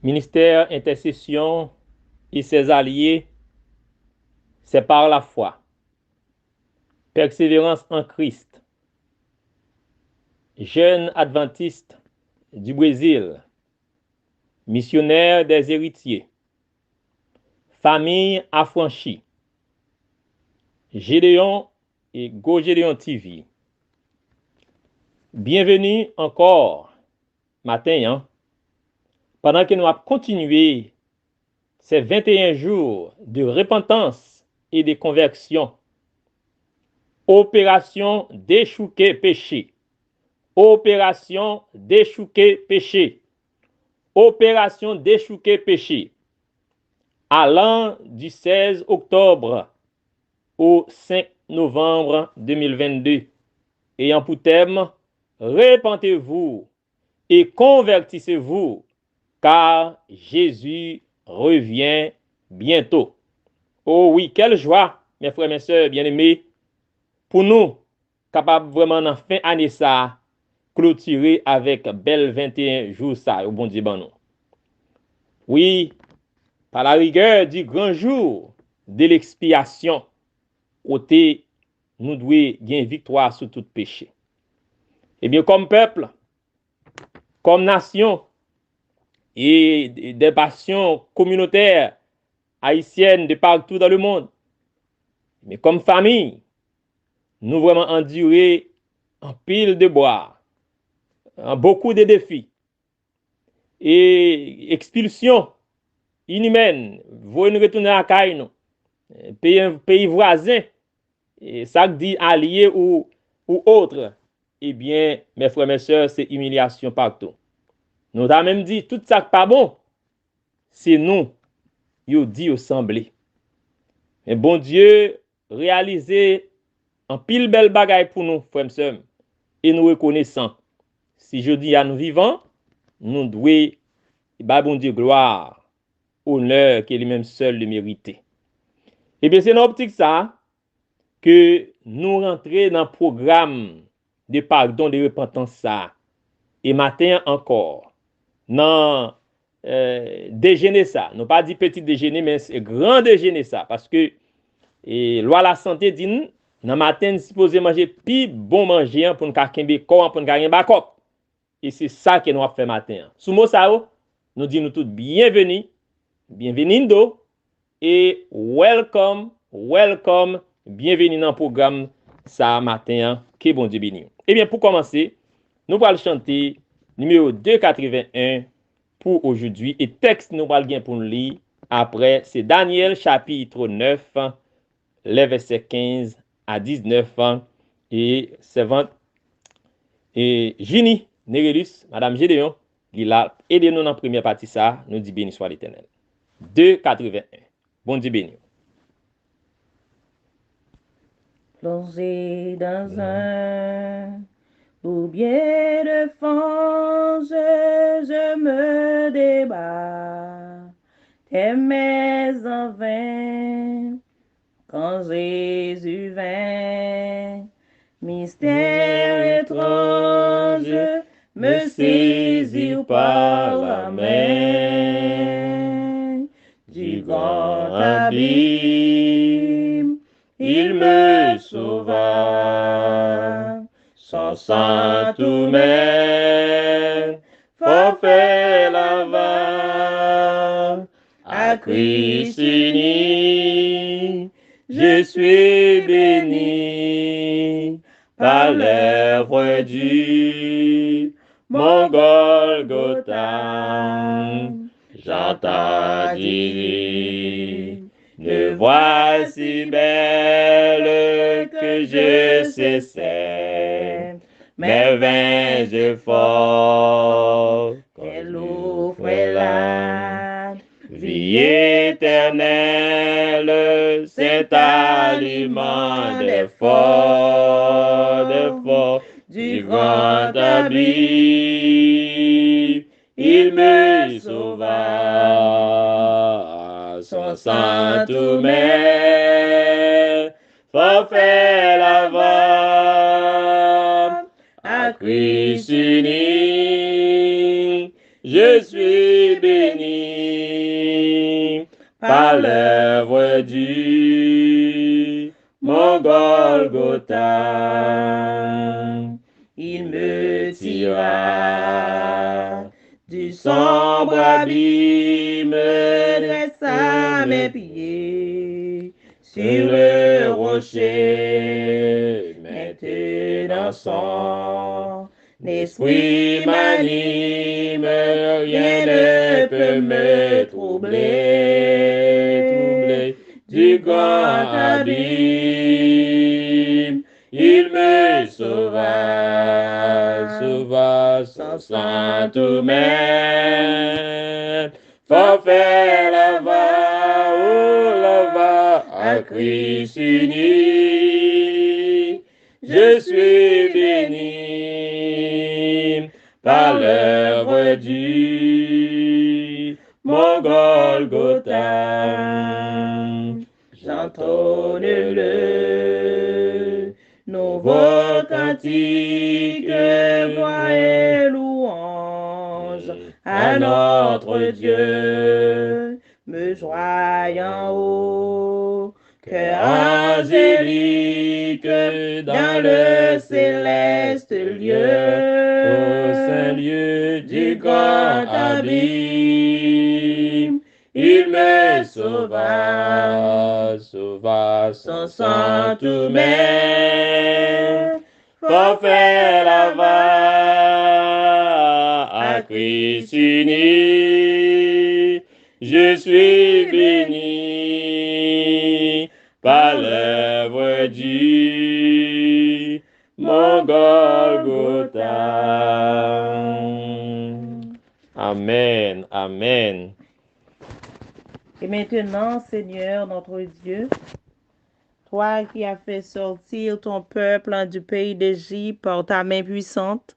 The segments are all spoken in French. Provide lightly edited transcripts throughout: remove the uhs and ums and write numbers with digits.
Ministère, intercession et ses alliés, c'est par la foi. Persévérance en Christ. Jeunes adventistes du Brésil. Missionnaires des héritiers. Famille affranchie. Gédéon et Go Gédéon TV. Bienvenue encore matin, pendant que nous avons continué ces 21 jours de repentance et de conversion. Opération déchouquer péché. Opération déchouquer péché. Opération déchouquer péché. Allant du 16 octobre au 5 novembre 2022. Ayant pour thème, repentez-vous et convertissez-vous, car Jésus revient bientôt. Oh oui, quelle joie, mes frères et mes sœurs bien-aimés, pour nous, capables vraiment en fin année ça, clôturer avec belle 21 jours ça, au bon Dieu, ben nous. Oui, par la rigueur du grand jour de l'expiation, côté nous devons gagner victoire sur tout péché. Eh bien, comme peuple, comme nation et des passions communautaires haïtiennes de partout dans le monde, mais comme famille, nous vraiment endurer en pile de bois, beaucoup de défis et expulsion inhumaine, vous nous retourner à Caïno, pays voisin, et ça dit allié ou autre, eh bien, mes frères, mes sœurs, c'est humiliation partout. Nous avons même dit, tout ça pas bon, c'est nous, yo dit, yo semblé. Mais bon Dieu, réaliser un pile belle bagaille pour nous, frères, sœurs, et nous reconnaissons. Si je dis à nous vivants, nous devons, bon Dieu, gloire, honneur, qu'il est lui-même seul le mériter. Eh bien, c'est dans l'optique ça, que nous rentrons dans le programme de pardon, de repentance ça. Et matin encore, dans déjeuner ça. Nous pas dit petit déjeuner, mais c'est grand déjeuner ça. Parce que loi la santé dit, dans matin, nous supposons manger plus bon manger pour nous faire corps, pour nous faire bakop. Et c'est ça que nous avons fait matin. Sous mot ça, nous disons tous bienvenue, bienvenue et welcome, welcome, bienvenue dans le programme ça matin, que bon Dieu béni. Eh bien, pour commencer, nous allons chanter numéro 281 pour aujourd'hui. Et texte nous allons pour nous lire après, c'est Daniel chapitre 9, les versets 15 à 19. Et servante et Gini Nerelus, Madame Gédéon, il a aidé nous dans la première partie ça, nous dit béni soit l'Éternel. 281. Bon Dieu béni. Plongé dans un bourbier de fange, je me débat, tes mains en vain, quand Jésus vint, mystère étrange, me saisir par la main, du grand abîme, il me sauva, son sang tout même, forfait lava, à Christ uni, je suis béni par l'œuvre du mon Golgotha. J'entends dire, ne voix si belle que je cessais, mes vains efforts, qu'elle offre la vie éternelle, cet aliment d'effort, du grand abîme, il me sauva, son sang tout même, forfait lava, à Christ uni, je suis béni par l'œuvre du mon Golgotha. Il me tira du sombre abîme, Dressa mes pieds sur le rocher, maintenant son l'esprit m'anime, rien ne peut me troubler du grand abîme. Il me sauva sans sainte main. Forfait là-bas, à Christ uni, je suis béni par l'œuvre du mon Golgotha. J'entonne le nouveau cantique, gloire et louange à notre Dieu. Me joignant haut, cœur angélique, dans le céleste lieu, au saint lieu du grand abîme. Il me sauva sans sainte main. Forfait là-bas, à Christ uni, je suis béni par l'œuvre du mon Golgotha. Amen, amen. Et maintenant, Seigneur, notre Dieu, toi qui as fait sortir ton peuple du pays d'Égypte par ta main puissante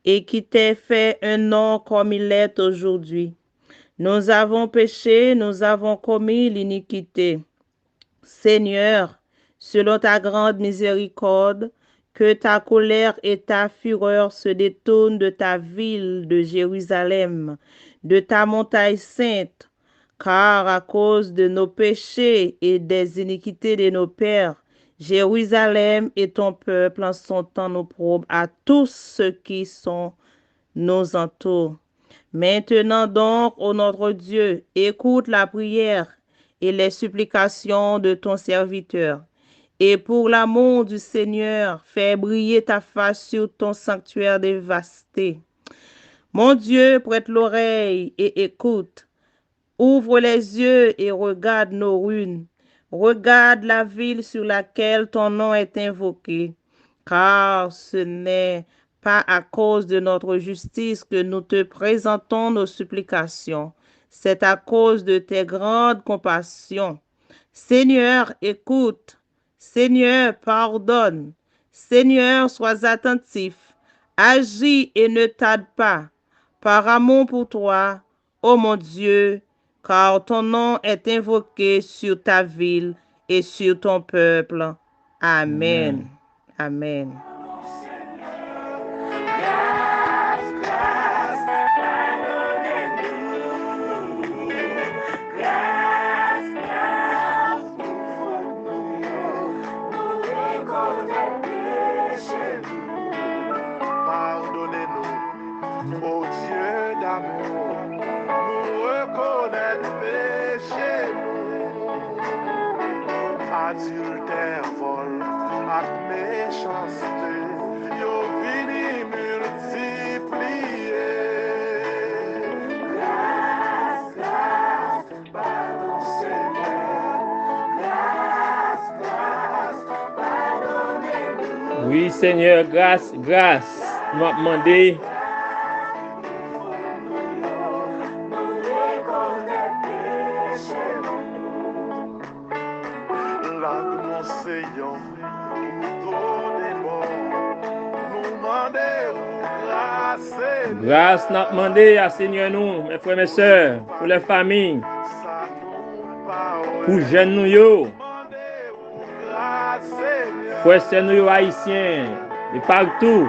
et qui t'es fait un nom comme il est aujourd'hui. Nous avons péché, nous avons commis l'iniquité. Seigneur, selon ta grande miséricorde, que ta colère et ta fureur se détournent de ta ville de Jérusalem, de ta montagne sainte, car à cause de nos péchés et des iniquités de nos pères, Jérusalem et ton peuple en sont en opprobre à tous ceux qui nous entourent. Maintenant donc, ô notre Dieu, écoute la prière et les supplications de ton serviteur. Et pour l'amour du Seigneur, fais briller ta face sur ton sanctuaire dévasté. Mon Dieu, prête l'oreille et écoute. Ouvre les yeux et regarde nos ruines. Regarde la ville sur laquelle ton nom est invoqué, car ce n'est pas à cause de notre justice que nous te présentons nos supplications. C'est à cause de tes grandes compassions. Seigneur, écoute. Seigneur, pardonne. Seigneur, sois attentif. Agis et ne tarde pas. Par amour pour toi, ô mon Dieu, car ton nom est invoqué sur ta ville et sur ton peuple. Amen. Amen. Pardonnez-nous, ô Dieu d'amour, nous reconnaître péché, adultère, vol, ak méchanceté, yo vini multiplier. Grâce, grâce, pardon Seigneur, grâce, grâce, pardonnez-nous. Oui, Seigneur, grâce, grâce. Nous avons demandé. Grâce, nous avons demandé à Seigneur nous, mes frères et mes sœurs, pour les familles, pour jeunes nous, yo, frères et nous haïtiens, et partout.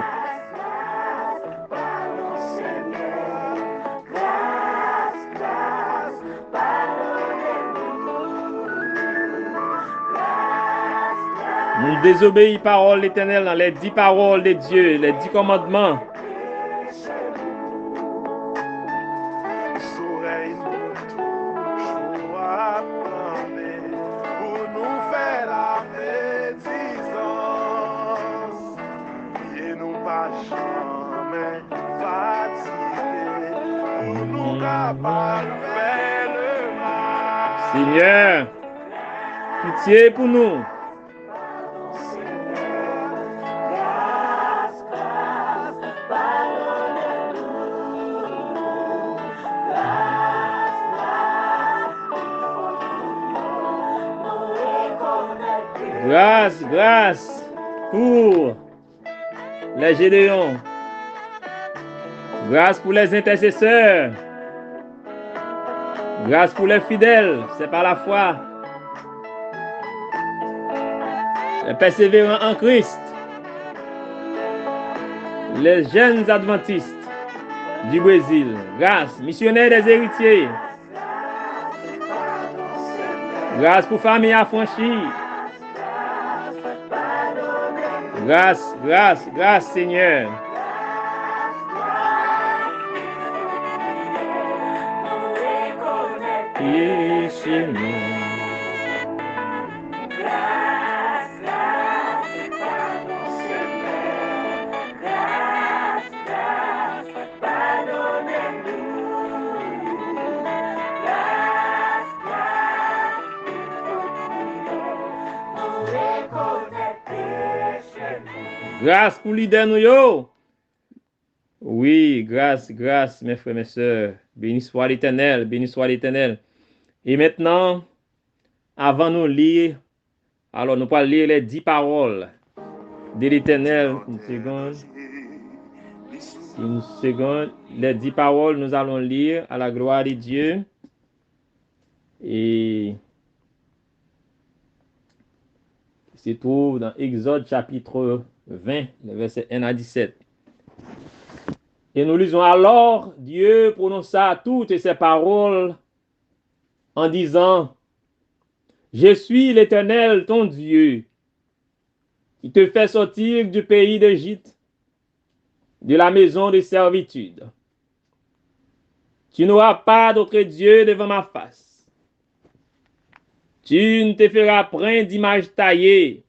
nous désobéissons parole l'Éternel dans les 10 paroles de Dieu, les 10 commandements. Soleil nous touche, attendez pour nous faire la médisance. Et nous pas jamais fatigués, pour nous capables de faire le mal. Seigneur, pitié pour nous. Grâce, grâce pour les Gédéons. Grâce pour les intercesseurs. Grâce pour les fidèles, c'est par la foi. Les persévérants en Christ. Les jeunes adventistes du Brésil. Grâce, missionnaires des héritiers. Grâce pour famille affranchie. Grâce, grâce, grâce Seigneur. Et chez nous. Grâce pour l'idée nous yo. Oui, grâce, grâce, mes frères, mes sœurs. Béni soit l'Éternel, béni soit l'Éternel. Et maintenant, avant nous lire, alors nous allons lire les 10 paroles de l'Éternel. Une seconde. Les 10 paroles, nous allons lire à la gloire de Dieu. Et se trouve dans Exode chapitre 20, les versets 1 à 17. Et nous lisons alors, Dieu prononça toutes ces paroles en disant, je suis l'Éternel ton Dieu, qui te fait sortir du pays d'Égypte, de la maison de servitude. Tu n'auras pas d'autre Dieu devant ma face. Tu ne te feras point d'image taillée,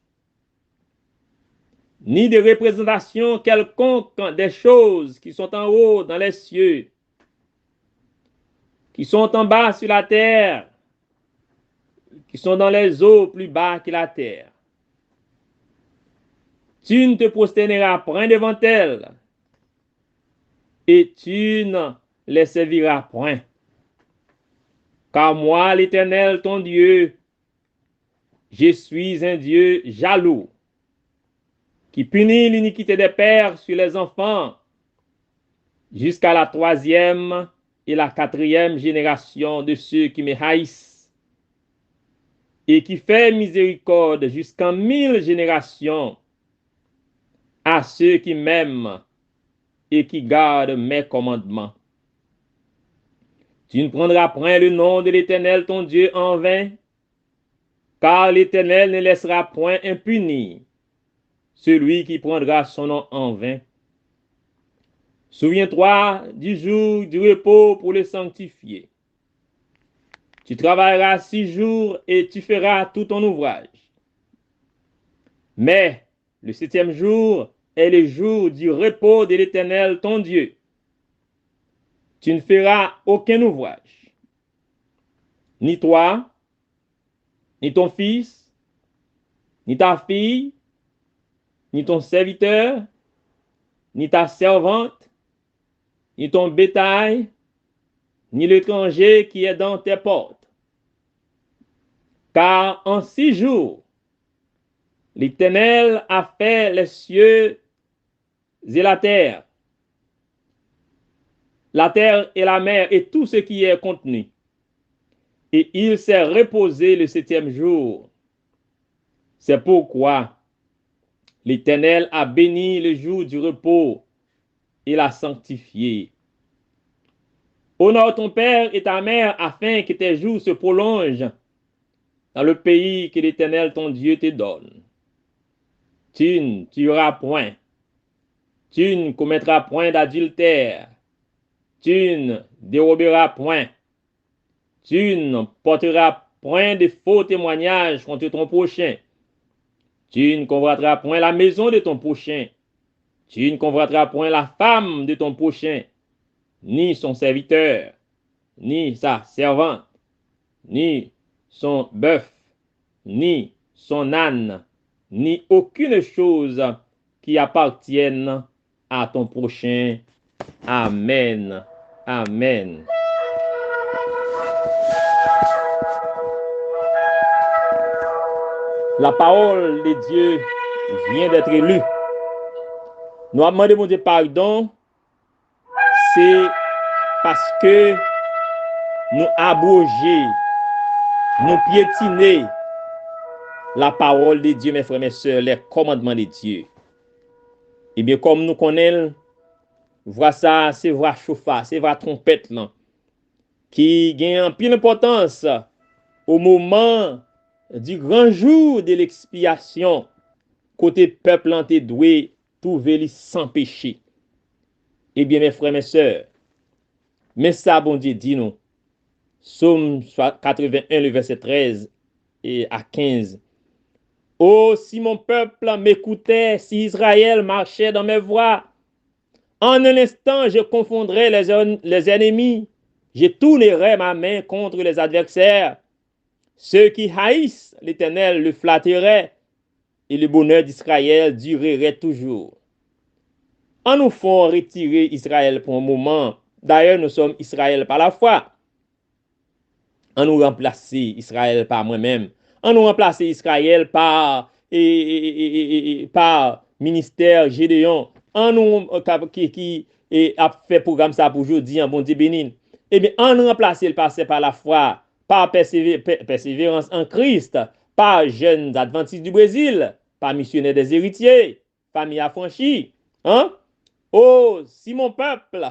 ni de représentation quelconque des choses qui sont en haut dans les cieux, qui sont en bas sur la terre, qui sont dans les eaux plus bas que la terre. Tu ne te prosterneras point devant elles, et tu ne les serviras point. Car moi, l'Éternel, ton Dieu, je suis un Dieu jaloux, qui punit l'iniquité des pères sur les enfants, jusqu'à la 3e et la 4e génération de ceux qui me haïssent, et qui fait miséricorde jusqu'en 1000 générations à ceux qui m'aiment et qui gardent mes commandements. Tu ne prendras point le nom de l'Éternel ton Dieu en vain, car l'Éternel ne laissera point impuni celui qui prendra son nom en vain. Souviens-toi du jour du repos pour le sanctifier. Tu travailleras 6 jours et tu feras tout ton ouvrage. Mais le 7e jour est le jour du repos de l'Éternel ton Dieu. Tu ne feras aucun ouvrage, ni toi, ni ton fils, ni ta fille, ni ton serviteur, ni ta servante, ni ton bétail, ni l'étranger qui est dans tes portes. Car en 6 jours, l'Éternel a fait les cieux et la terre et la mer et tout ce qui est contenu. Et il s'est reposé le 7e jour. C'est pourquoi l'Éternel a béni le jour du repos et l'a sanctifié. Honore ton père et ta mère afin que tes jours se prolongent dans le pays que l'Éternel ton Dieu te donne. Tu ne tueras point. Tu ne commettras point d'adultère. Tu ne déroberas point. Tu ne porteras point de faux témoignages contre ton prochain. Tu ne convoiteras point la maison de ton prochain. Tu ne convoiteras point la femme de ton prochain, ni son serviteur, ni sa servante, ni son bœuf, ni son âne, ni aucune chose qui appartienne à ton prochain. Amen. Amen. La parole de Dieu vient d'être lue. Nous avons demandé mon Dieu pardon, c'est parce que nous abroger, nous piétiner la parole de Dieu, mes frères et mes sœurs, les commandements de Dieu. Eh bien, comme nous connaissons, voilà ça, c'est voix chauffard, c'est voix trompette là, qui gagne en pile importance au moment du grand jour de l'expiation, côté peuple en te doué, trouver sans péché. Eh bien, mes frères, mes sœurs, mais ça, bon Dieu dit nous, Psaume 81, le verset 13 et à 15. Oh, si mon peuple m'écoutait, si Israël marchait dans mes voies, en un instant, je confondrais les ennemis, je tournerais ma main contre les adversaires. Ceux qui haïssent l'Éternel le flatteraient, et le bonheur d'Israël durerait toujours. En nous font retirer Israël pour un moment. D'ailleurs, nous sommes Israël par la foi. En nous remplacer Israël par moi-même. En nous remplacer Israël par ministère Gédéon. En nous qui a fait programme ça pour aujourd'hui, en bon Dieu béni. Eh bien, en nous remplacer le passé par la foi, par persévérance en Christ, par jeunes adventistes du Brésil, par missionnaires des héritiers, famille affranchie. Hein? Oh, si mon peuple,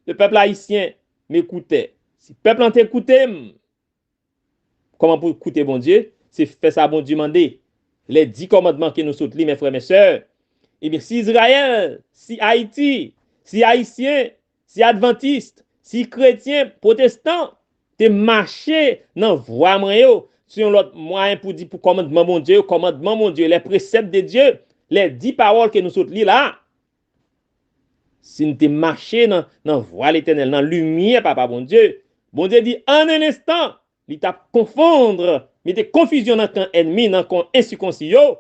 le peuple haïtien, m'écoutait, si le peuple en t'écoutait, comment pour écouter bon Dieu? C'est faire ça bon Dieu mandé. Les 10 commandements que nous soutenons, mes frères et mes sœurs. Eh bien, si Israël, si Haïti, si Haïtien, si Adventiste, si chrétien, protestant, te marché dans voie moyen, sur l'autre moyen pour dire pour commandement mon Dieu, les préceptes de Dieu, les 10 paroles que nous soutenons là. Si nous te marché dans voie l'éternel, dans lumière, papa bon Dieu dit en un instant, il t'a confondre, mais des confusions dans ton ennemi, dans ton insucconscient,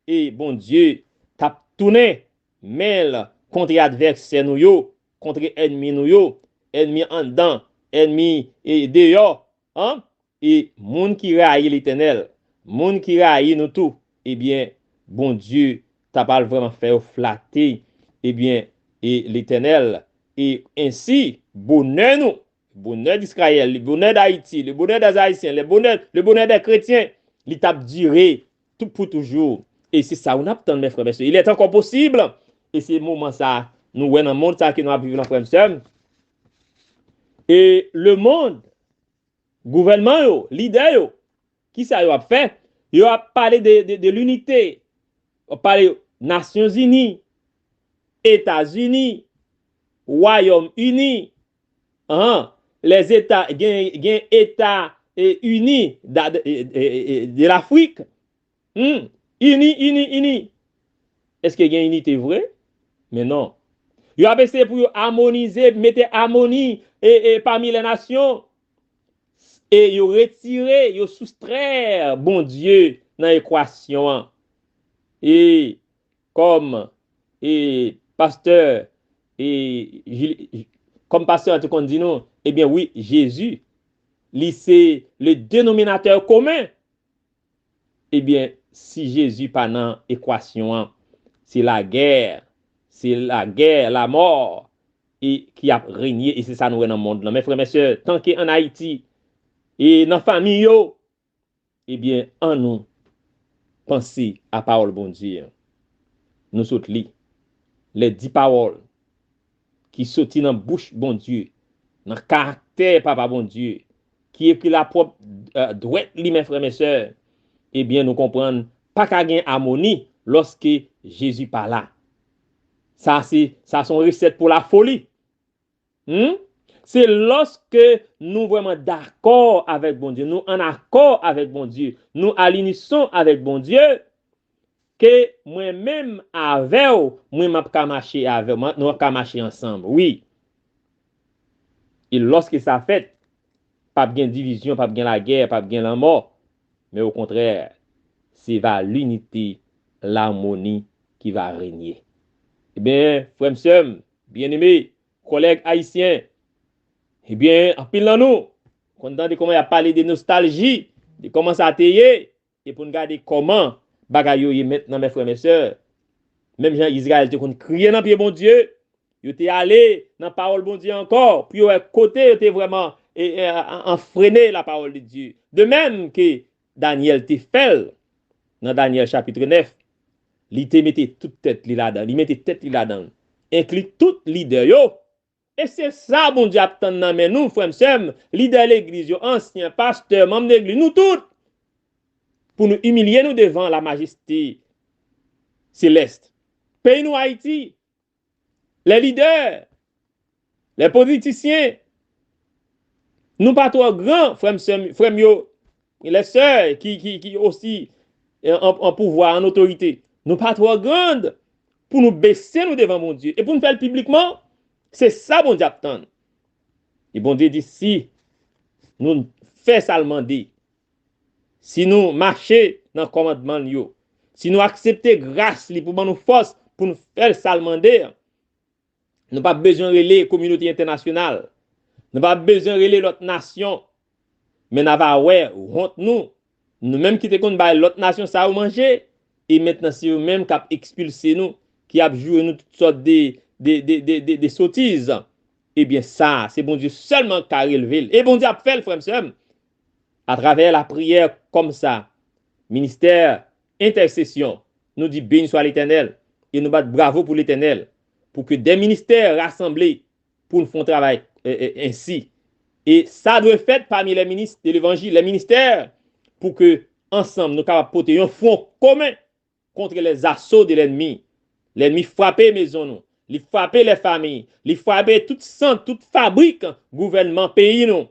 et bon Dieu t'a tourné, mêle contre adversaire nous, contre ennemi nous, ennemi en dedans, ennemi et dehors, hein? Et monde qui raille l'éternel, monde qui raille nous tout, eh bien, bon Dieu t'a pas vraiment fait flatter, eh bien, et l'éternel, et ainsi, bonheur nous, bonheur d'Israël, le bonheur d'Haïti, le bonheur des Haïtiens, le bonheur des chrétiens, il t'a duré tout pour toujours. Et c'est ça, on attend, mes frères et sœurs. Il est encore possible, et c'est le moment ça, nous voyons dans le monde ça que nous avons vécu dans frères et sœurs. Et le monde, gouvernement, leader, qui ça a fait? Il a parlé de l'unité, il a parlé des Nations Unies, États-Unis, Royaume-Uni, les États, gen États unis de l'Afrique. Unis. Est-ce que gen unité vrai? Mais non. Il a essayé pour harmoniser, mettre harmonie parmi les nations. Et il retirer, il soustraire, bon Dieu, dans l'équation. Et comme pasteur, comme pasteur, tout dit nous, eh bien oui, Jésus, c'est le dénominateur commun. Eh bien, si Jésus pas dans l'équation, c'est la guerre, la mort, et qui a régné, et c'est ça nous dans le monde. Mes frères, mes sœurs, tant qu'en Haïti, et dans la famille, eh bien, en nous, pensez à parole bon Dieu. Nous sommes les 10 paroles qui sortent dans la bouche bon Dieu, dans le caractère papa bon Dieu, qui est pris la propre droite, mes frères, mes sœurs, eh bien, nous comprenons pas qu'à gagner harmonie lorsque Jésus parla. Ça son recette pour la folie. C'est lorsque nous vraiment d'accord avec bon Dieu, nous en accord avec bon Dieu, nous à l'unisson avec bon Dieu, que moi-même avec moi-même ka marcher avec, nous ka marcher ensemble. Oui. Et lorsque ça fait, pas bien division, pas bien la guerre, pas bien la mort, mais au contraire, c'est vers l'unité, l'harmonie qui va régner. Eh bien, frères et sœurs, bien-aimés, collègues haïtiens, eh bien, en pile dans nous, quand on entend comment il a parlé de nostalgie, de comment ça a été, et pour nous regarder comment bagaille est maintenant, mes frères et sœurs, même Jean Israël te kon crier dans pied bon Dieu, il était allé dans la parole bon Dieu encore, puis à côté, il était vraiment enfreiné la parole de Dieu. De même que Daniel te fait dans Daniel chapitre 9, il te mettait toute tête là-dedans, il mettait tête là-dedans, inclut tout leader yo. Et c'est ça, bon Dieu, attend dans nous, frères et sœurs, leader l'église, ancien pasteur, membre d'église, nous tous, pour nous humilier nous devant la majesté céleste. Pays nous Haïti, les leaders, les politiciens, nous pas trop grands, frères et les sœurs qui aussi en pouvoir, en autorité, nous pas trop grandes pour nous baisser nous devant mon Dieu. Et pour nous faire publiquement, c'est ça bon Dieu attend. Et bon Dieu dit, si nous faisons ça le demander, si nous marchons dans le commandement, si nous acceptons grâce pour nous force pour nous faire ça le demander, nous n'avons pas besoin de relayer la communauté internationale, nous n'avons pas besoin de relayer l'autre nation, mais nous avons honte nous-mêmes qui te l'autre nation ça a manger, et maintenant c'est eux-mêmes qui ont expulsé nous, qui ont joué nous toutes sortes de sottises. Eh bien ça, c'est bon Dieu seulement qui a relevé. Et bon Dieu a fait le frère à travers la prière comme ça, ministère, intercession, nous dit béni soit l'Éternel, et nous battons bravo pour l'Éternel, pour que des ministères rassemblés pour nous font travail ainsi. Et ça doit être fait parmi les ministres de l'Évangile, les ministères, pour que ensemble nous capables porter un front commun contre les assauts de l'ennemi. L'ennemi frappe les maisons, il frappe les familles, il frappe toute centre, toute fabrique, gouvernement, pays, nous.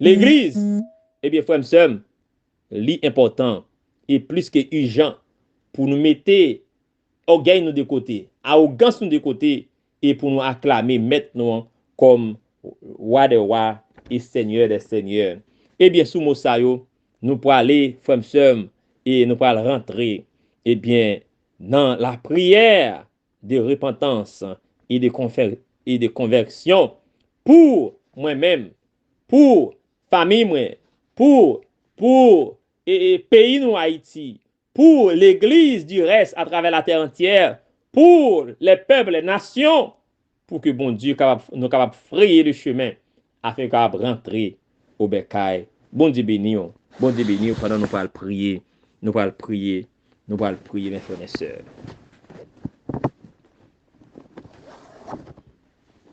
L'église, eh bien, frères et sœurs, l'important est plus que urgent pour nous mettre orgueil nous de côté, arrogance nous de côté, et pour nous acclamer maintenant comme roi des rois et seigneur des seigneurs. Eh bien, sous Mosayo, nous pourrons aller, frères et sœurs, et nous pourrons rentrer, eh bien, dans la prière de repentance et de conversion pour moi-même, pour famille, pour pays nous Haïti, pour l'église du reste à travers la terre entière, pour les peuples, les nations, pour que bon Dieu nous capable frayer le chemin afin qu'on rentrer au bercail. Bon Dieu béni, pendant nous allons prier, mes frères et sœurs.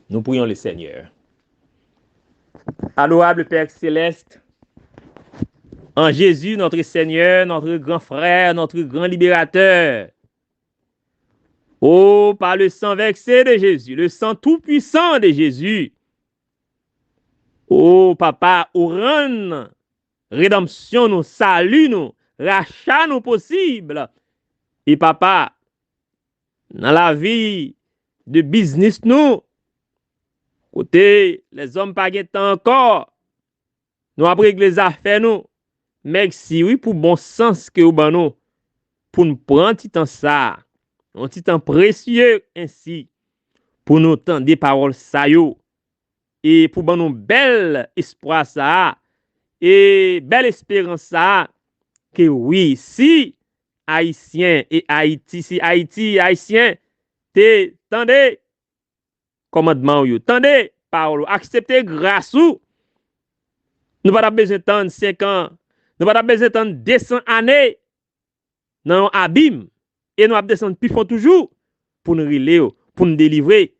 Nous prions le Seigneur. Adorable Père céleste, en Jésus, notre Seigneur, notre grand frère, notre grand libérateur. Oh, par le sang versé de Jésus, le sang tout-puissant de Jésus. Oh, Papa, ou rend rédemption nous, salut nous, rachat nous possible. Et Papa, dans la vie de business nous, côté les hommes pas temps encore, nous après les affaires nous, merci oui pour bon sens que vous ban nous, pour nous prendre un petit temps ça, un petit temps précieux ainsi, pour nous entendre des paroles ça yo, et pour ban nous bel espoir ça, et belle espérance ça, que oui, si Haïtien et Haïti, si Haïti et Haïtien, te tendez commandement yo, tendez parole, acceptez grâce ou, nous pas besoin de 5 ans, nous pas besoin de 200 années dans un abîme, et nous avons descendu plus fort toujours pour nous relayer, pour nous délivrer.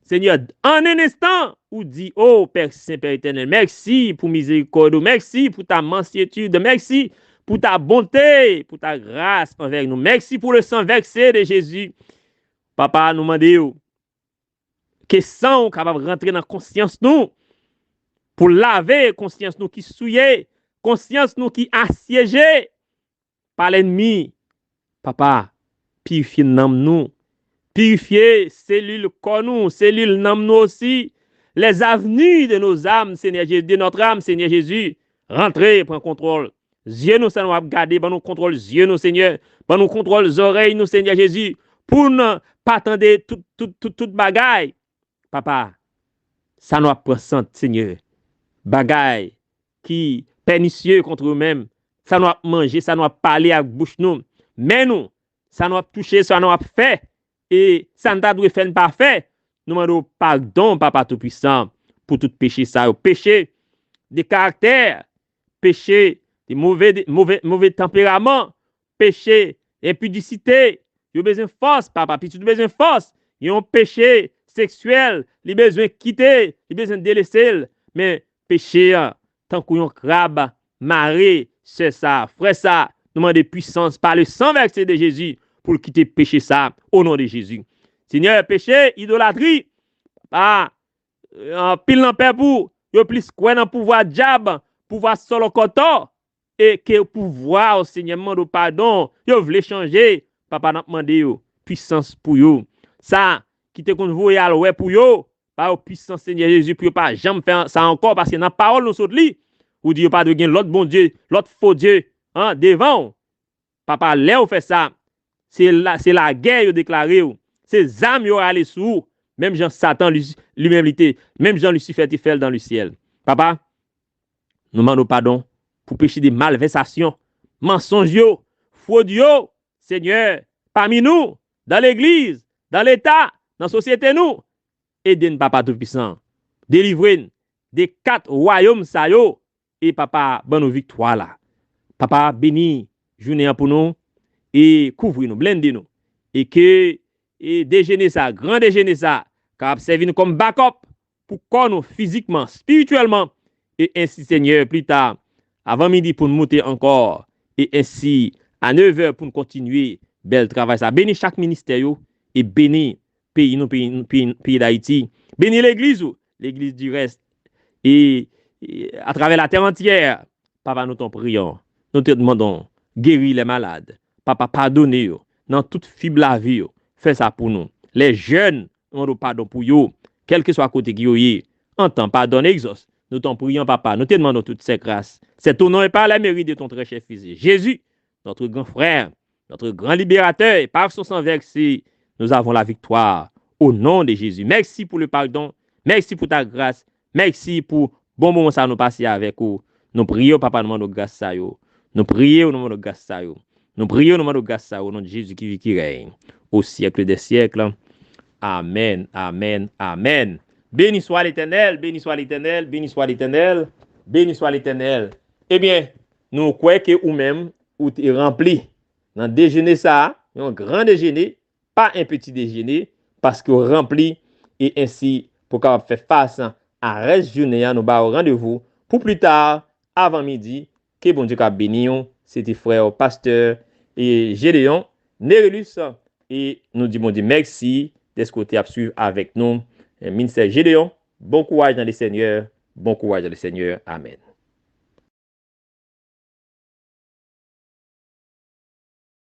Seigneur, en un instant, ou dit, oh Père Saint-Père éternel, merci pour miséricorde, merci pour ta mansuétude, merci pour pour ta bonté, pour ta grâce envers nous. Merci pour le sang versé de Jésus. Papa, nous demandons que sang capable de rentrer dans la conscience nous, pour laver conscience nous qui souillée, conscience nous qui assiégée par l'ennemi. Papa, purifiez nous, purifiez cellules corps nous, cellules nous aussi, les avenues de nos âmes, Seigneur Jésus, de notre âme, Seigneur Jésus. Rentrez, prends contrôle. Yeux nous, ça nous a gardé, nous contrôle yeux nous, Seigneur. Nous contrôle les oreilles, nous, Seigneur Jésus, pour ne pas attendre toute bagaille. Papa, ça nous a pressant, Seigneur. Bagaille qui pernicieux contre nous-mêmes. Ça nous a mangé, ça nous a parlé à bouche nous. Mais nous, ça nous a touché, ça nous a fait. Et ça nous a dû faire parfait. Nous demandons pardon, Papa Tout-Puissant, pour tout péché, ça. Péché des caractères, péché des mauvais tempéraments, péché d'impudicité. Il y a besoin de force, Papa. Puis tu as besoin de force. Il y a un péché sexuel, il a besoin de quitter, il a besoin de délaisser. Mais péché, tant qu'on crabe, marée, c'est ça, frère ça, nous demandons puissance par le sang versé de Jésus pour quitter péché ça au nom de Jésus. Seigneur, péché, idolâtrie, pile en paix pour, yo plus quoi dans pouvoir diable, pouvoir solo koto, et que pouvoir, Seigneur, demande pardon, yo voulez changer, papa n'a demandé puissance pour yo. Ça, qui te qu'on voye à l'ouest pour yo, par puissance Seigneur Jésus, pour pas jamais faire ça encore, parce que dans la parole nous saute li, ou dit pas de gain l'autre bon Dieu, l'autre faux Dieu, devant. Papa, là, on fait ça. C'est la guerre, yo déclaré. C'est âmes, yo allé sous. Même Jean Satan, l'humilité, même Jean Lucifer, il fait dans le ciel. Papa, nous demandons pardon pour pécher des malversations, mensonges, fraude, Seigneur, parmi nous, dans l'église, dans l'État, dans la société, nous. Aidez-nous, Papa Tout-Puissant. Délivrez-nous des 4 royaumes, ça yo. Et Papa, bonne victoire là. Papa, bénis journée pour nous et couvre-nous, blendez-nous. Et que déjeuner ça, grand déjeuner ça, car servir nous comme backup pour corps nous physiquement, spirituellement. Et ainsi, Seigneur, plus tard, avant midi pour nous monter encore. Et ainsi, à 9h pour nous continuer. Bel travail ça. Bénis chaque ministère et bénis pays d'Haïti. Bénis l'église du reste. Et à travers la terre entière, Papa, nous t'en prions. Nous te demandons, guéris les malades. Papa, pardonnez-nous dans toute fibre la vie. Fais ça pour nous. Les jeunes, nous demandons pardon pour eux. Quel que soit côté qui est, entends, pardonne, exauce. Nous t'en prions, Papa. Nous te demandons toutes ces grâces. C'est au nom et par la mérite de ton très cher Fils Jésus, notre grand frère, notre grand libérateur, et par son sang versé, nous avons la victoire au nom de Jésus. Merci pour le pardon. Merci pour ta grâce. Merci pour bon moment ça nous passer avec vous. Nous prions, Papa, nous demandons grâce à vous. Nous prions, nous demandons grâce à vous. Nous prions, nous demandons grâce à vous au nom de Jésus qui vit, qui règne au siècle des siècles. Amen, amen, amen. Béni soit l'Éternel, béni soit l'Éternel, béni soit l'Éternel, béni soit l'Éternel. Eh bien, nous croyons que vous-même, vous êtes rempli dans le déjeuner ça, un grand déjeuner, pas un petit déjeuner, parce que vous rempli et ainsi pour qu'on faire face à reste journée, nous avons rendez-vous pour plus tard, avant midi, que bon Dieu a béni, c'était frère pasteur et Gédéon, Nérélus, et nous disons merci d'être côté à suivre avec nous. Ministère Gédéon, bon courage dans le Seigneur, bon courage dans le Seigneur. Amen.